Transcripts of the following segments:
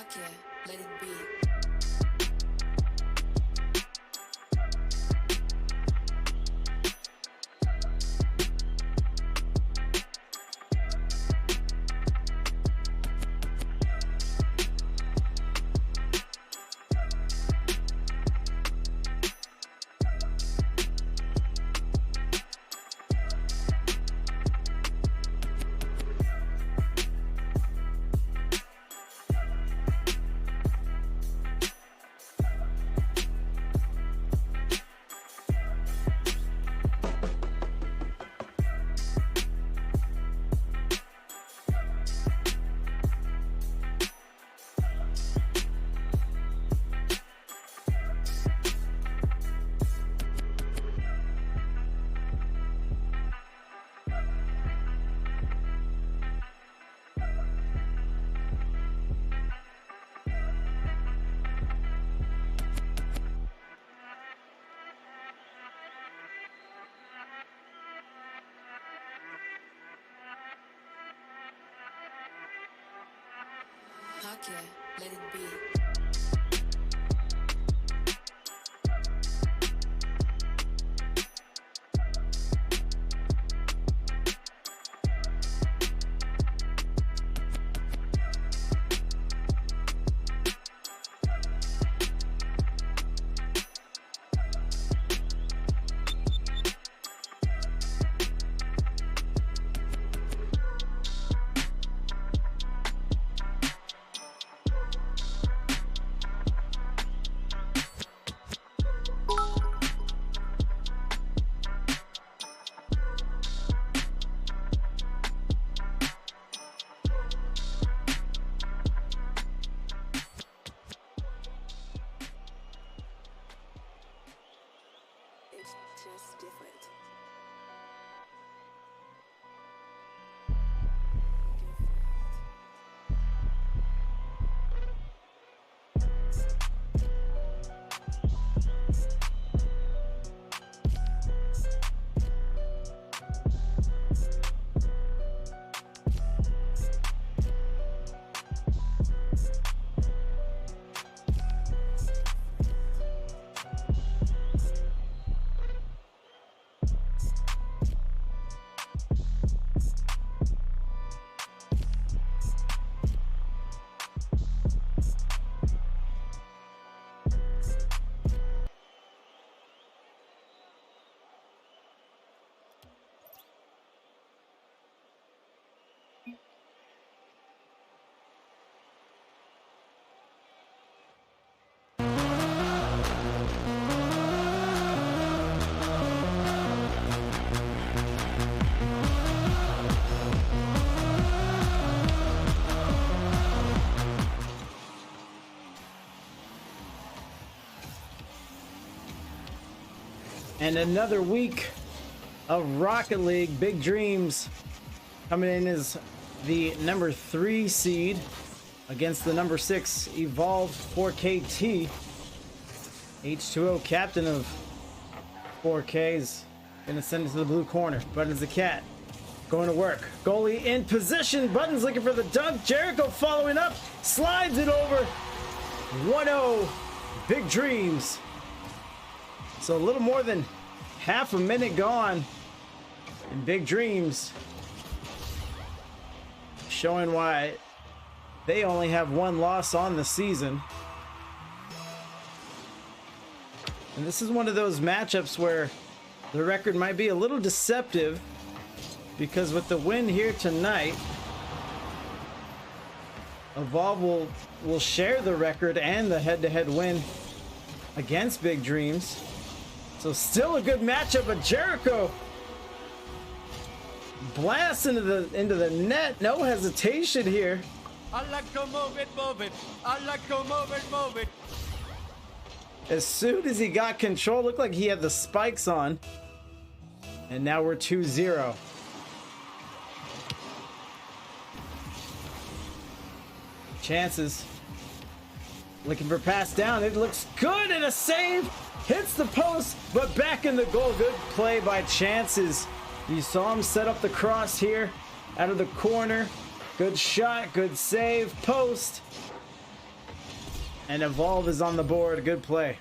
Fuck yeah, let it be. Fuck yeah, let it be. It's just different. And another week of Rocket League. Big Dreams coming in as the number 3 seed against the number 6 Evolved 4KT. H2O, captain of 4Ks, gonna send it to the blue corner. Buttons the cat, going to work. Goalie in position. Buttons looking for the dunk. Jericho following up, slides it over. 1-0, Big Dreams. So a little more than half a minute gone, and Big Dreams showing why they only have one loss on the season. And this is one of those matchups where the record might be a little deceptive, because with the win here tonight, Evolve will share the record and the head-to-head win against Big Dreams. So still a good matchup, but Jericho blasts into the net. No hesitation here. I like to move it, move it. I like to move it, move it. As soon as he got control, looked like he had the spikes on. And now we're 2-0. Chances. Looking for pass down. It looks good, and a save. Hits the post, but back in the goal. Good play by Chances. You saw him set up the cross here out of the corner. Good shot, good save, post. And Evolve is on the board. Good play.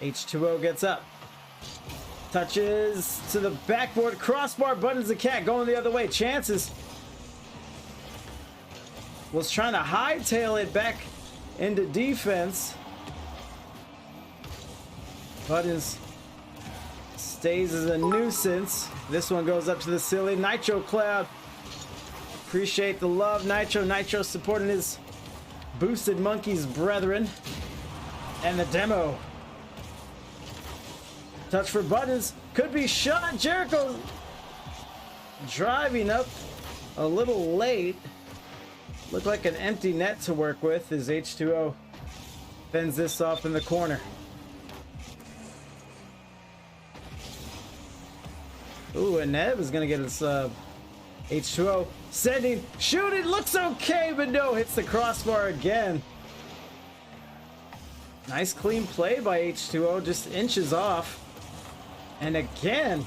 H2O gets up. Touches to the backboard. Crossbar. Buttons the cat going the other way. Chances. Was trying to hightail it back into defense. Buttons stays as a nuisance. This one goes up to the silly Nitro Cloud. Appreciate the love, Nitro. Nitro supporting his Boosted Monkeys brethren. And the demo. Touch for Buttons. Could be shot. Jericho driving up a little late. Looked like an empty net to work with as H2O fends this off in the corner. Ooh, and Neb is going to get his H2O sending, shooting, looks okay, but no, hits the crossbar again. Nice clean play by H2O, just inches off. And again,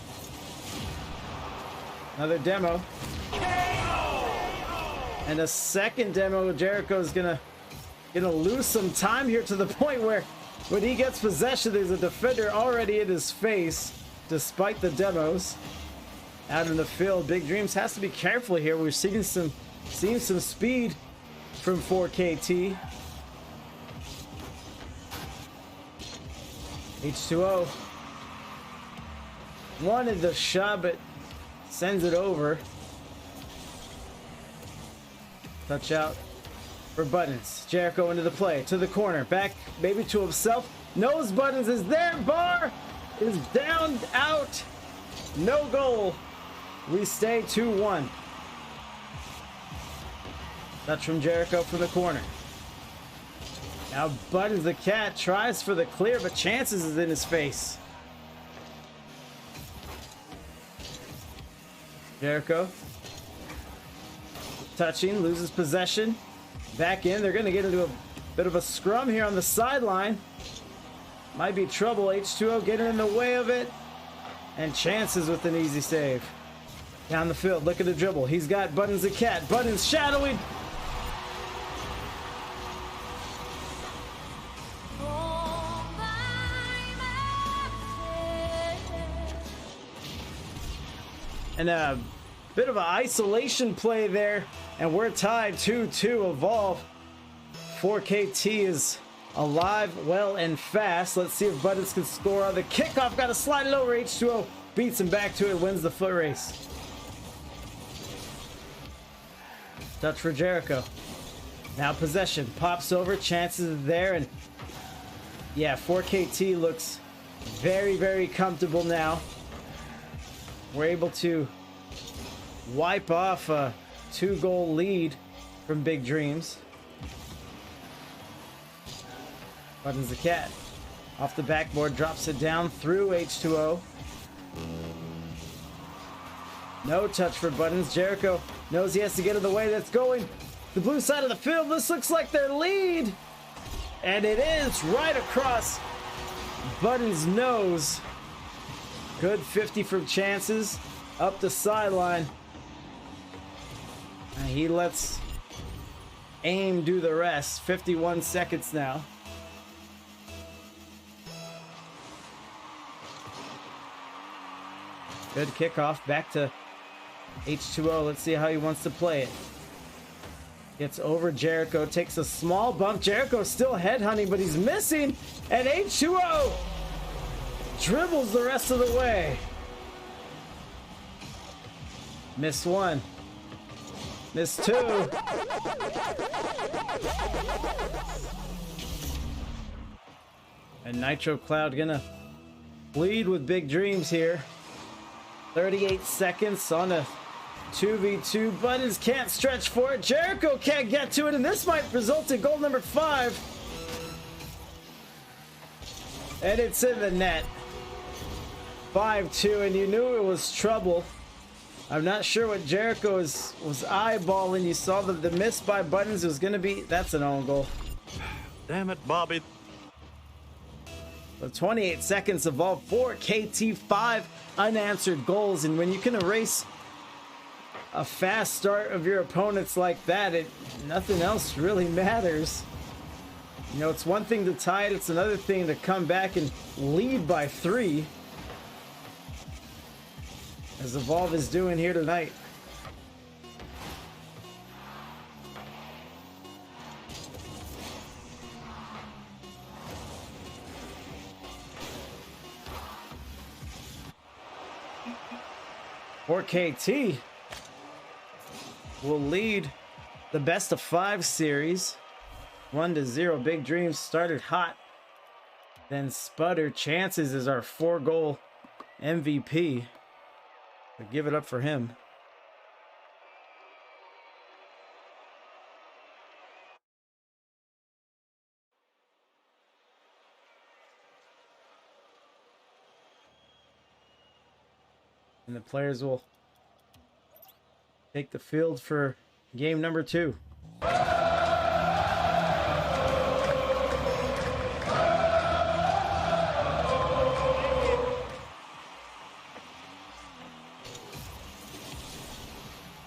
another demo. And a second demo. Jericho's gonna lose some time here to the point where when he gets possession, there's a defender already in his face, despite the demos. Out in the field, Big Dreams has to be careful here. We're seeing some speed from 4KT. H2O wanted the shot, but sends it over. Touch out for Buttons. Jericho into the play, to the corner, back maybe to himself. Knows Buttons is there. Bar is down, out. No goal. We stay 2-1. Touch from Jericho from the corner. Now Buttons the cat tries for the clear, but Chances is in his face. Jericho touching, loses possession. Back in, they're going to get into a bit of a scrum here on the sideline. Might be trouble. H2O getting in the way of it. And Chances with an easy save. Down the field, look at the dribble. He's got Buttons the cat. Buttons shadowing. And a bit of an isolation play there. And we're tied 2-2. Evolve. 4KT is alive, well, and fast. Let's see if Buttons can score on the kickoff. Got to slide it over. H2O beats him back to it, wins the foot race. Touch for Jericho. Now possession. Pops over. Chances there. And yeah, 4KT looks very, very comfortable now. We're able to wipe off a 2-goal lead from Big Dreams. Buttons the cat. Off the backboard. Drops it down through H2O. No touch for Buttons. Jericho knows he has to get in the way. That's going the blue side of the field. This looks like their lead. And it is right across Buttons' nose. Good 50 from Chances. Up the sideline. And he lets aim do the rest. 51 seconds now. Good kickoff. Back to H2O. Let's see how he wants to play it. Gets over Jericho. Takes a small bump. Jericho's still headhunting, but he's missing. And H2O dribbles the rest of the way. Missed one. Missed two. And Nitro Cloud gonna lead with Big Dreams here. 38 seconds on a 2v2. Buttons can't stretch for it. Jericho can't get to it, and this might result in goal number 5. And it's in the net. 5-2, and you knew it was trouble. I'm not sure what Jericho was eyeballing. You saw the miss by Buttons was going to be... That's an own goal. Damn it, Bobby. The 28 seconds of all 4 KT5 unanswered goals. And when you can erase a fast start of your opponents like that, nothing else really matters. You know, it's one thing to tie it, it's another thing to come back and lead by 3. As Evolve is doing here tonight. For KT will lead the best of 5 series 1-0. Big Dreams started hot, then sputtered. Chances is our 4-goal MVP. But give it up for him. And the players will take the field for game number 2.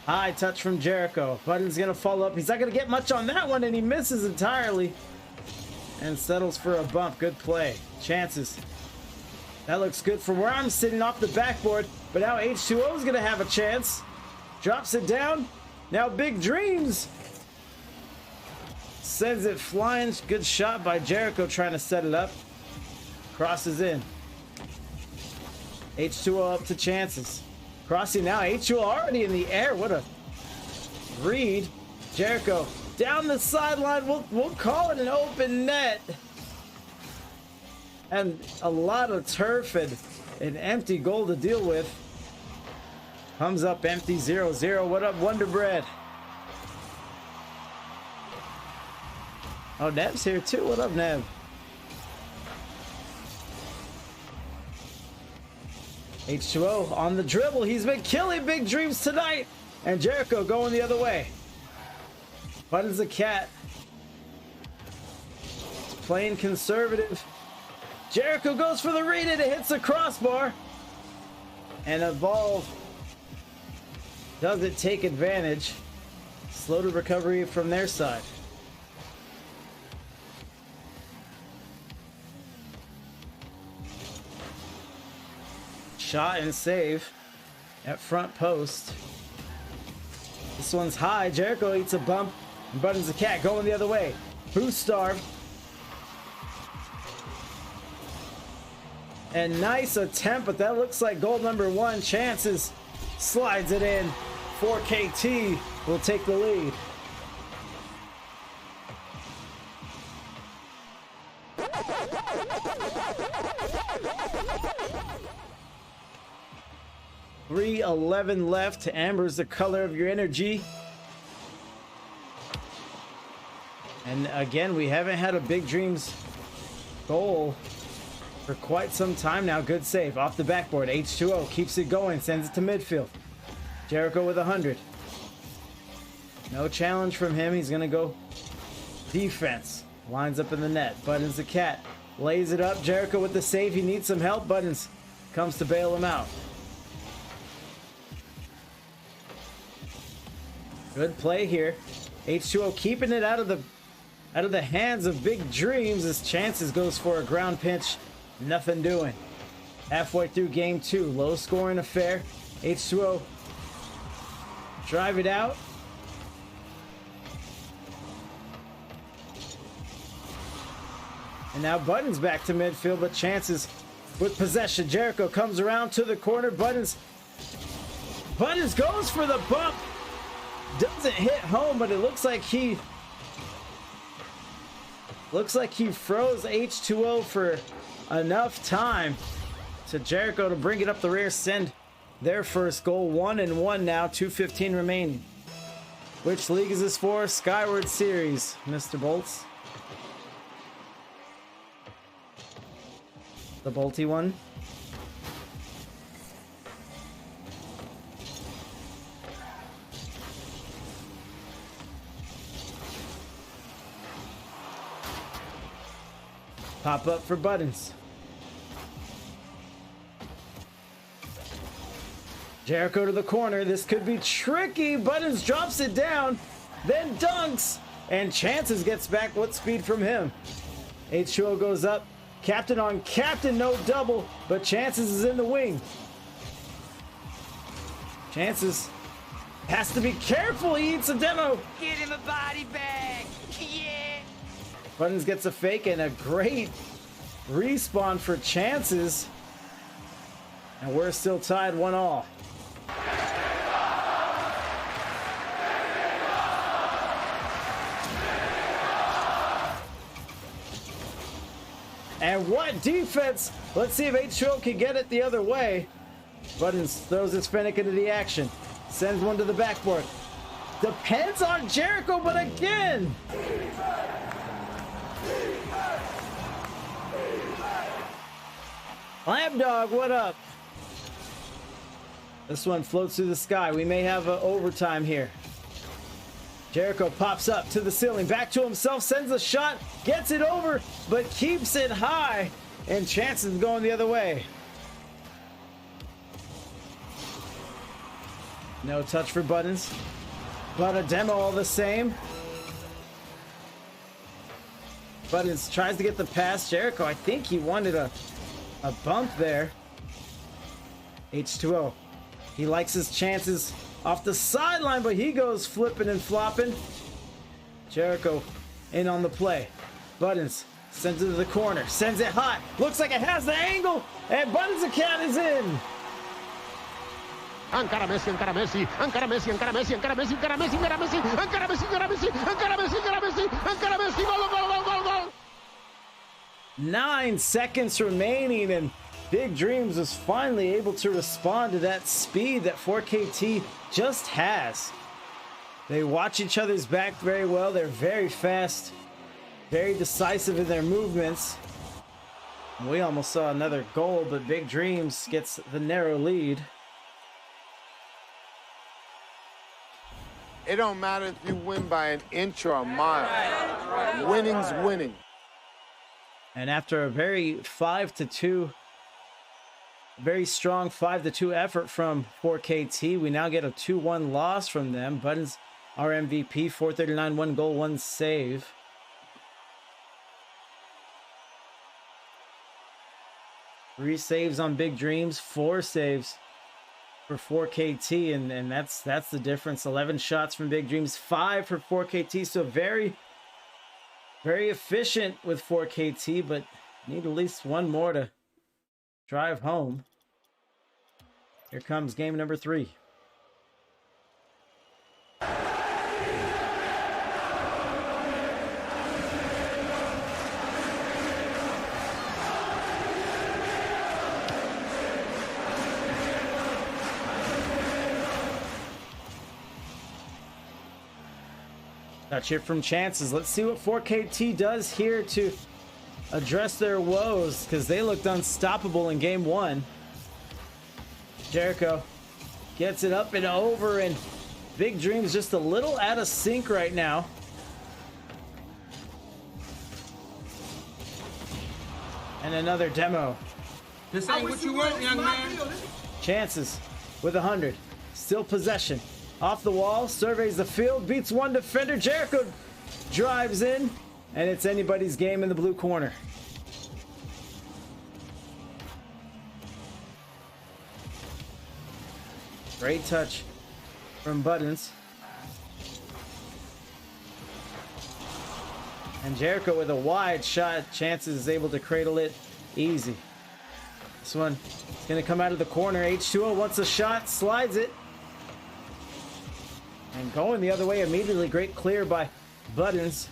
High touch from Jericho. Button's gonna follow up. He's not gonna get much on that one, and he misses entirely. And settles for a bump. Good play. Chances. That looks good from where I'm sitting off the backboard. But now H2O is gonna have a chance. Drops it down. Now Big Dreams sends it flying. Good shot by Jericho trying to set it up. Crosses in. H2O up to Chances. Crossing now. H2O already in the air. What a read. Jericho down the sideline. We'll call it an open net. And a lot of turf and an empty goal to deal with. Comes up empty. 0-0. What up, Wonder Bread? Oh, Nev's here too. What up, Nev? H2O on the dribble. He's been killing Big Dreams tonight. And Jericho going the other way. Button's the cat. He's playing conservative. Jericho goes for the read and it hits the crossbar. And Evolve doesn't take advantage. Slow to recovery from their side. Shot and save at front post. This one's high. Jericho eats a bump. And Button's the cat going the other way. Boost starved. And nice attempt, but that looks like goal number 1. Chances slides it in. 4KT will take the lead. .311 left. Amber's the color of your energy. And again, we haven't had a Big Dreams goal for quite some time now. Good save off the backboard. H2O keeps it going, sends it to midfield. Jericho with 100. No challenge from him. He's gonna go defense. Lines up in the net. Buttons the cat. Lays it up. Jericho with the save. He needs some help. Buttons comes to bail him out. Good play here. H2O keeping it out of the hands of Big Dreams. As Chances goes for a ground pinch. Nothing doing. Halfway through game 2. Low scoring affair. H2O drive it out. And now Buttons back to midfield, but Chances with possession. Jericho comes around to the corner. Buttons goes for the bump. Doesn't hit home, but it looks like he froze H2O for enough time to Jericho to bring it up the rear, send their first goal. 1-1 now. 2:15 remaining. Which league is this for? Skyward Series, Mr. Bolts. The Bolty one. Pop up for Buttons. Jericho to the corner. This could be tricky. Buttons drops it down, then dunks, and Chances gets back what speed from him. H2O goes up. Captain on captain, no double, but Chances is in the wing. Chances has to be careful. He eats a demo. Get him a body bag. Yeah. Buttons gets a fake and a great respawn for Chances. And we're still tied 1-1. And what defense! Let's see if H2O can get it the other way. Buttons throws his Fennec into the action. Sends one to the backboard. Depends on Jericho, but again! Lapdog, what up? This one floats through the sky. We may have an overtime here. Jericho pops up to the ceiling, back to himself, sends a shot, gets it over, but keeps it high, and Chances going the other way. No touch for Buttons, but a demo all the same. Buttons tries to get the pass. Jericho, I think he wanted a bump there. H2O. He likes his chances off the sideline, but he goes flipping and flopping. Jericho in on the play. Buttons sends it to the corner. Sends it hot. Looks like it has the angle. And Buttons the cat is in. Encara Messi, encara Messi, encara Messi, encara Messi, encara Messi, encara Messi, encara Messi, encara Messi, encara Messi, encara Messi, encara Messi, encara Messi, gol, gol, gol, gol, gol. 9 seconds remaining, and Big Dreams was finally able to respond to that speed that 4KT just has. They watch each other's back very well. They're very fast, very decisive in their movements. We almost saw another goal, but Big Dreams gets the narrow lead. It don't matter if you win by an inch or a mile. Winning's winning. And after a very 5-2, very strong 5-2 effort from 4KT, we now get a 2-1 loss from them. Buttons, our MVP, 439, 1 goal, 1 save. Three saves on Big Dreams, 4 saves for 4KT, and that's the difference. 11 shots from Big Dreams, 5 for 4KT. So very efficient with 4KT, but need at least one more to drive home. Here comes game number 3. Touch here from Chances. Let's see what 4KT does here to address their woes, because they looked unstoppable in game 1. Jericho gets it up and over, and Big Dreams just a little out of sync right now. And another demo. This ain't what you want, young man. Chances with 100. Still possession. Off the wall, surveys the field, beats one defender. Jericho drives in, and it's anybody's game in the blue corner. Great touch from Buttons. And Jericho with a wide shot. Chances is able to cradle it easy. This one is going to come out of the corner. H2O wants a shot, slides it. And going the other way immediately. Great clear by Buttons,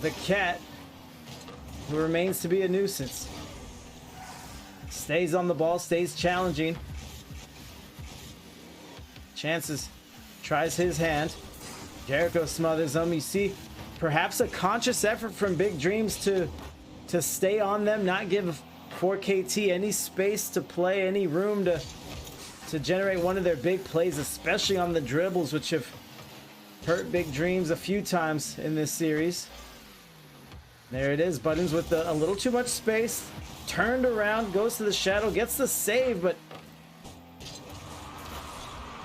the cat, who remains to be a nuisance. Stays on the ball, stays challenging. Chances tries his hand. Jericho smothers him. You see perhaps a conscious effort from Big Dreams to stay on them, not give 4KT any space to play, any room to generate one of their big plays, especially on the dribbles, which have hurt Big Dreams a few times in this series. There it is. Buttons with a little too much space. Turned around, goes to the shadow, gets the save, but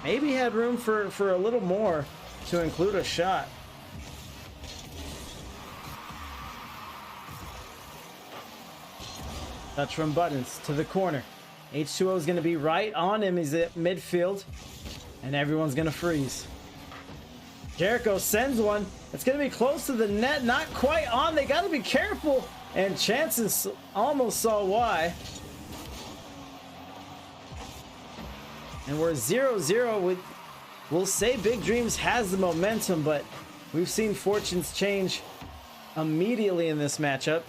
maybe had room for a little more to include a shot. Touch from Buttons to the corner. H2O is going to be right on him. He's at midfield, and everyone's going to freeze. Jericho sends one. It's going to be close to the net. Not quite on. They got to be careful. And Chances almost saw why. And we're 0-0 with... We'll say Big Dreams has the momentum, but we've seen fortunes change immediately in this matchup.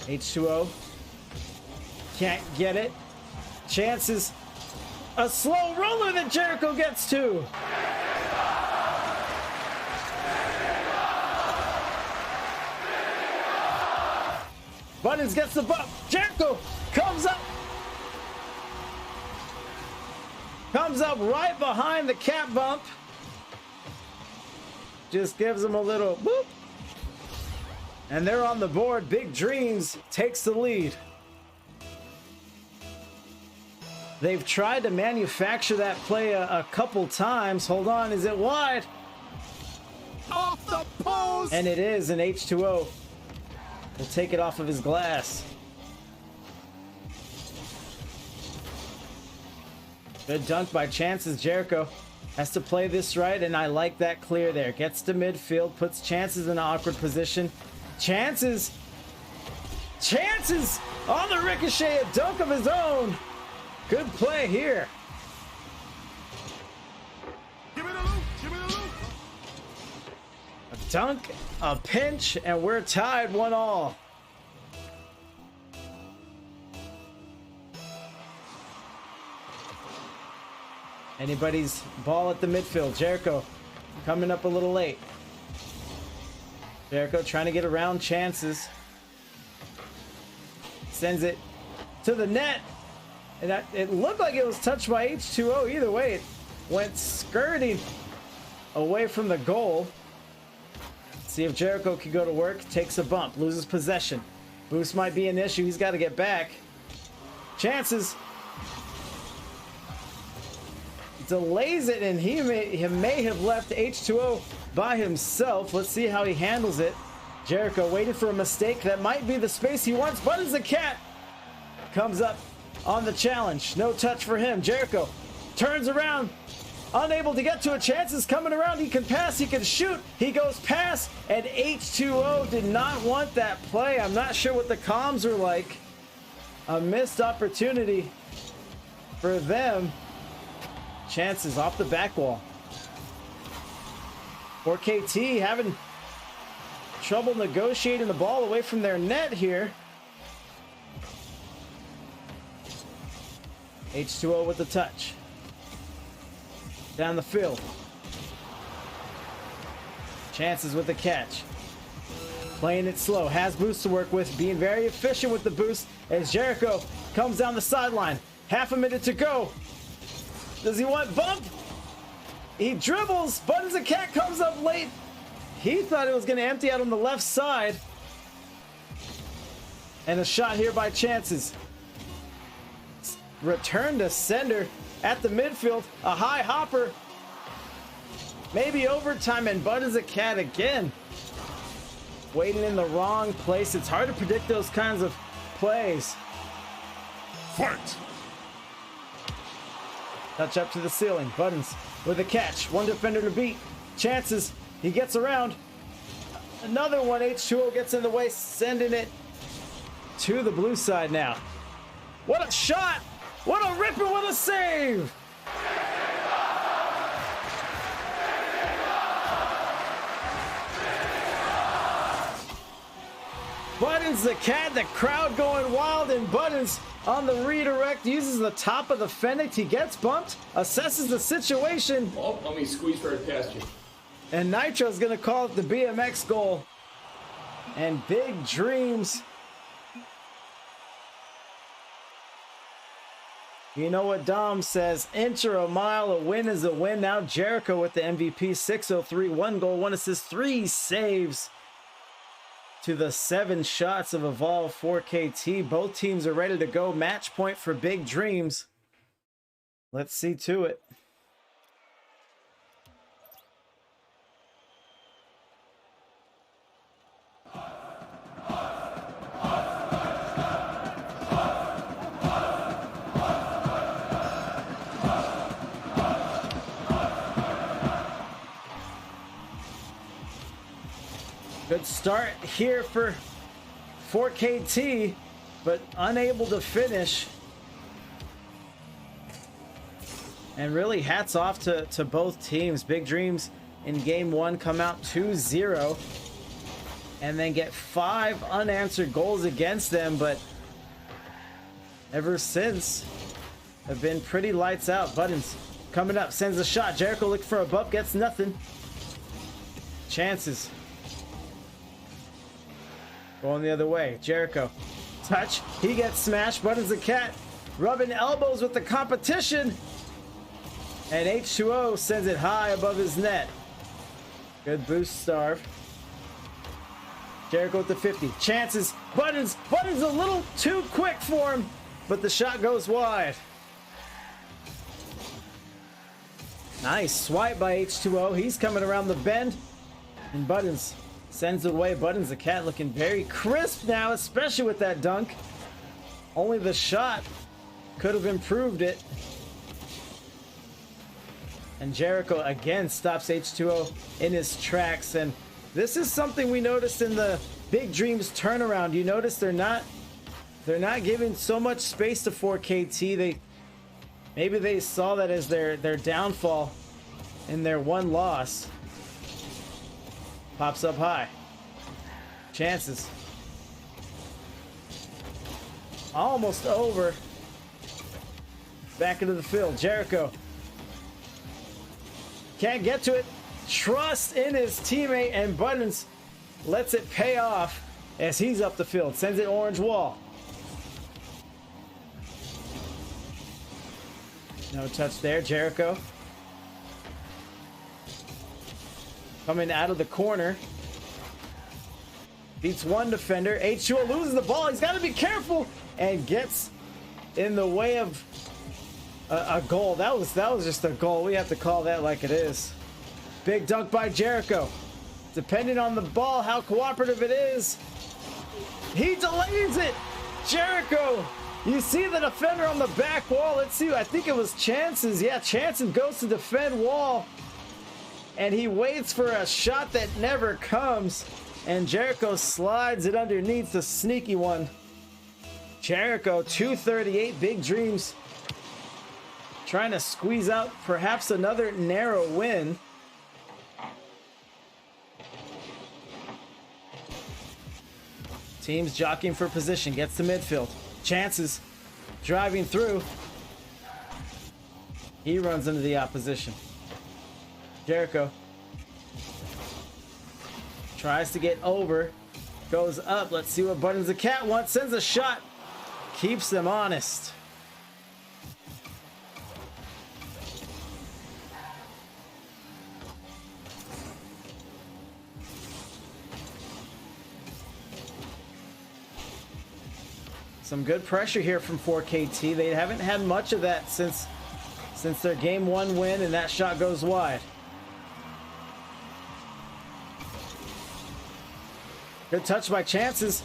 H2O can't get it. Chances. A slow roller that Jericho gets to. Buttons gets the bump. Jericho comes up. Comes up right behind the cat bump. Just gives him a little boop. And they're on the board. Big Dreams takes the lead. They've tried to manufacture that play a couple times. Hold on, is it wide? Off the post! And it is, and H2O will take it off of his glass. Good dunk by Chances. Jericho has to play this right, and I like that clear there. Gets to midfield, puts Chances in an awkward position. Chances on the ricochet, a dunk of his own. Good play here. Give me the loop! Give me the loop! A dunk, a pinch, and we're tied 1-1. Anybody's ball at the midfield. Jericho coming up a little late. Jericho trying to get around Chances. Sends it to the net. And it looked like it was touched by H2O. Either way, it went skirting away from the goal. See if Jericho can go to work. Takes a bump. Loses possession. Boost might be an issue. He's got to get back. Chances. Delays it, and he may have left H2O by himself. Let's see how he handles it. Jericho waited for a mistake. That might be the space he wants. Buttons the cat comes up on the challenge. No touch for him. Jericho turns around, unable to get to a Chances coming around. He can pass, he can shoot, he goes past, and H2O did not want that play. I'm not sure what the comms are like. A missed opportunity for them. Chances off the back wall. Or KT having trouble negotiating the ball away from their net here. H2O with the touch. Down the field. Chances with the catch. Playing it slow. Has boost to work with. Being very efficient with the boost as Jericho comes down the sideline. Half a minute to go. Does he want bump? He dribbles. Buttons the cat comes up late. He thought it was going to empty out on the left side. And a shot here by Chances. Return to sender at the midfield. A high hopper. Maybe overtime, and Buttons the cat again. Waiting in the wrong place. It's hard to predict those kinds of plays. Fight! Touch up to the ceiling. Buttons with a catch. One defender to beat. Chances. He gets around. Another one. H2O gets in the way, sending it to the blue side now. What a shot! What a ripper! What a save! Buttons the cat, the crowd going wild, and Buttons on the redirect uses the top of the Fennec. He gets bumped, assesses the situation. Oh, let me squeeze right past you. And Nitro's gonna call it the BMX goal. And Big Dreams. You know what Dom says, inch or a mile, a win is a win. Now Jericho with the MVP, 603, 1 goal, 1 assist, 3 saves to the 7 shots of Evolve for KT. Both teams are ready to go. Match point for Big Dreams. Let's see to it. Good start here for 4KT, but unable to finish. And really hats off to both teams. Big Dreams in game one come out 2-0 and then get 5 unanswered goals against them, but ever since have been pretty lights out. Buttons coming up, sends a shot. Jericho looking for a bump, gets nothing. Chances. Going the other way. Jericho. Touch. He gets smashed. Buttons the cat. Rubbing elbows with the competition. And H2O sends it high above his net. Good boost, Starve. Jericho with the 50. Chances. Buttons. Buttons a little too quick for him. But the shot goes wide. Nice swipe by H2O. He's coming around the bend. And Buttons sends it away. Buttons the cat looking very crisp now, especially with that dunk. Only the shot could have improved it. And Jericho again stops H2O in his tracks. And this is something we noticed in the Big Dreams turnaround. You notice they're not giving so much space to 4KT. Maybe they saw that as their downfall in their one loss. Pops up high. Chances. Almost over. Back into the field. Jericho. Can't get to it. Trust in his teammate, and Buttons lets it pay off as he's up the field. Sends it orange wall. No touch there. Jericho. Coming out of the corner. Beats one defender. H2O loses the ball. He's got to be careful and gets in the way of a goal. That was just a goal. We have to call that like it is. Big dunk by Jericho. Depending on the ball, how cooperative it is. He delays it. Jericho. You see the defender on the back wall. Let's see. I think it was Chances. Yeah, Chances goes to defend wall. And he waits for a shot that never comes. And Jericho slides it underneath, the sneaky one. Jericho, 238, Big Dreams. Trying to squeeze out perhaps another narrow win. Teams jockeying for position. Gets to midfield. Chances. Driving through. He runs into the opposition. Jericho tries to get over, goes up. Let's see what Buttons the cat wants. Sends a shot, keeps them honest. Some good pressure here from 4KT. They haven't had much of that since their game one win, and that shot goes wide. Good touch by Chances.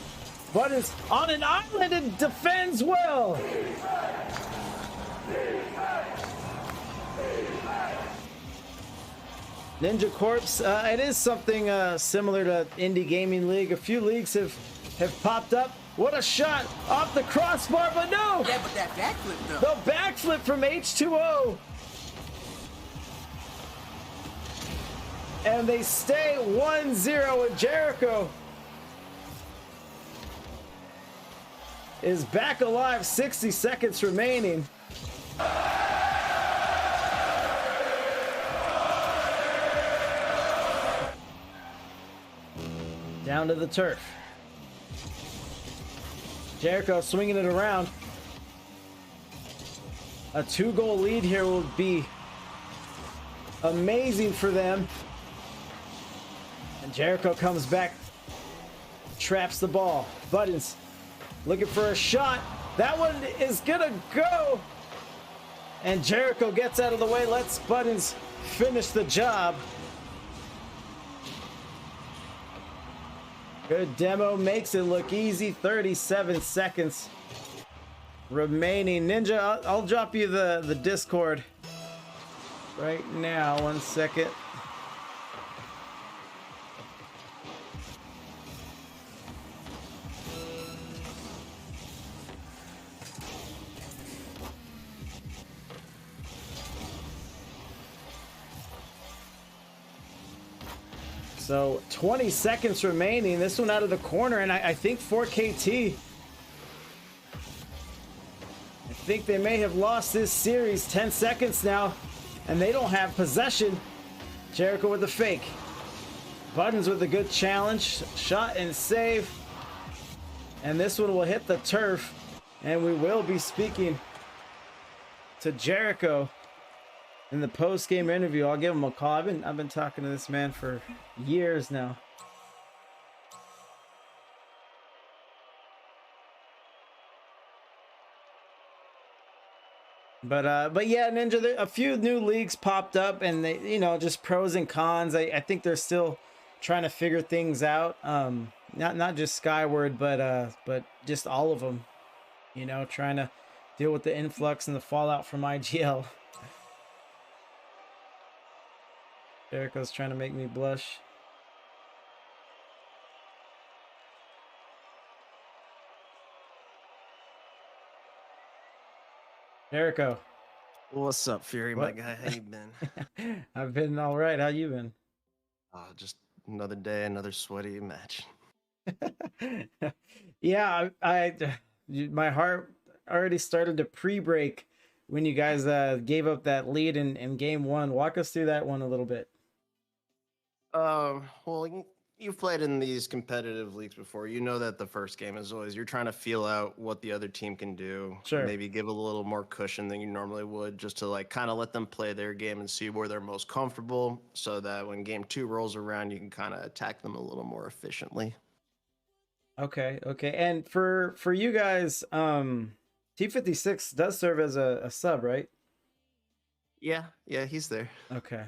Buttons on an island and defends well. Ninja Corps, it is something similar to Indie Gaming League. A few leagues have popped up. What a shot off the crossbar, but no! Yeah, but that backflip though. The backflip from H2O. And they stay 1-0 with Jericho. Is back alive, 60 seconds remaining. Down to the turf. Jericho swinging it around. A 2-goal lead here will be amazing for them. And Jericho comes back, traps the ball. Buttons looking for a shot. That one is gonna go. And Jericho gets out of the way, lets Buttons finish the job. Good demo, makes it look easy. 37 seconds remaining. Ninja, I'll drop you the Discord right now. 1 second. So 20 seconds remaining. This one out of the corner, and I think 4KT. I think they may have lost this series. 10 seconds now, and they don't have possession. Jericho with the fake. Buttons with a good challenge. Shot and save. And this one will hit the turf. And we will be speaking to Jericho in the post-game interview. I'll give him a call. I've been talking to this man for years now. But yeah, Ninja, a few new leagues popped up, and they, just pros and cons. I think they're still trying to figure things out. Not just Skyward, but just all of them. Trying to deal with the influx and the fallout from IGL. Jericho's trying to make me blush. Jericho. What's up, Fury, my guy? How you been? I've been all right. How you been? Just another day, another sweaty match. Yeah, my heart already started to pre-break when you guys gave up that lead in game one. Walk us through that one a little bit. Well, you've played in these competitive leagues before. You know that the first game is always you're trying to feel out what the other team can do. Sure. Maybe give a little more cushion than you normally would, just to kind of let them play their game and see where they're most comfortable, so that when game two rolls around, you can kind of attack them a little more efficiently. Okay. And for you guys, T56 does serve as a sub, right? Yeah, he's there. Okay.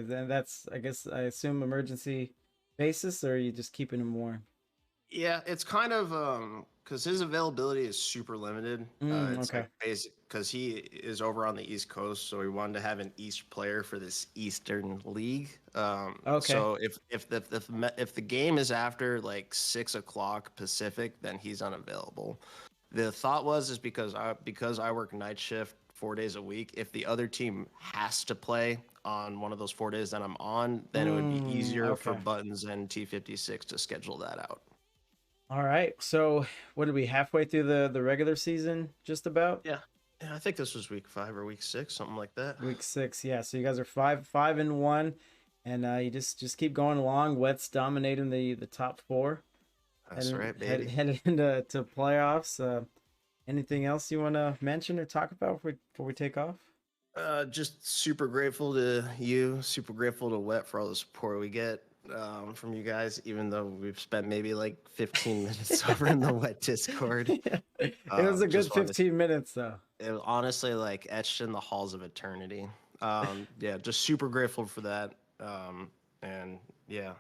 Then that's, I assume, emergency basis, or are you just keeping him warm? Yeah, it's kind of because his availability is super limited. It's okay. Basic because he is over on the East Coast, so we wanted to have an East player for this Eastern League. Okay. So if the game is after 6 o'clock Pacific, then he's unavailable. The thought is because I work night shift 4 days a week, if the other team has to play on one of those 4 days that I'm on, then it would be easier for Buttons and T56 to schedule that out. All right. So what are we, halfway through the regular season, just about? Yeah, I think this was week 5 or week 6, something like that. Week 6, yeah. So you guys are 5-1, and you just keep going along. Wet's dominating the top 4. That's right, baby. Headed into playoffs. Anything else you want to mention or talk about before we take off? Just super grateful to you, super grateful to Wet for all the support we get from you guys, even though we've spent maybe 15 minutes over in the Wet Discord. It was a good 15 minutes, though. It was honestly etched in the halls of eternity. Yeah, just super grateful for that. And yeah,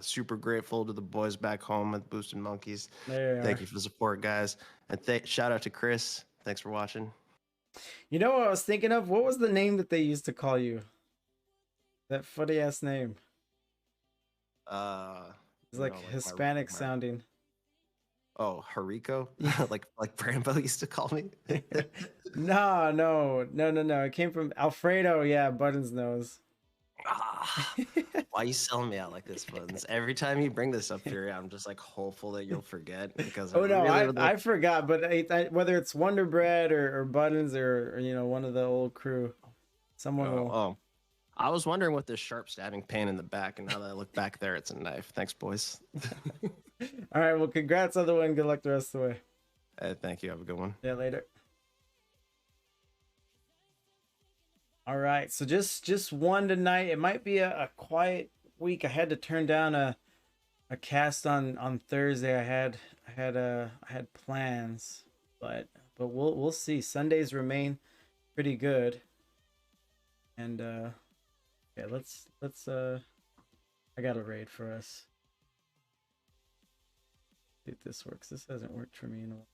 super grateful to the boys back home at Boosted Monkeys. Thank you for the support, guys. And shout out to Chris. Thanks for watching. You know what I was thinking of? What was the name that they used to call you? That funny ass name. It's Hispanic sounding. Oh, Hariko? like Brambo used to call me? No. It came from Alfredo. Yeah, Buttons knows. Why are you selling me out like this, Buttons? Every time you bring this up, Fury, I'm just hopeful that you'll forget, because I forgot. But whether it's Wonder Bread or Buttons or one of the old crew, someone will. Oh, I was wondering what this sharp stabbing pain in the back, and now that I look back there, it's a knife. Thanks, boys. All right, well, congrats on the win. Good luck the rest of the way. Thank you. Have a good one. Yeah, later. All right, so just one tonight. It might be a quiet week. I had to turn down a cast on Thursday. I had plans, but we'll see. Sundays remain pretty good. And yeah, let's I got a raid for us. See if this works. This hasn't worked for me in a while.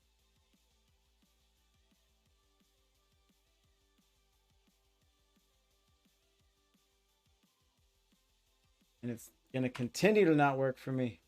And it's gonna continue to not work for me.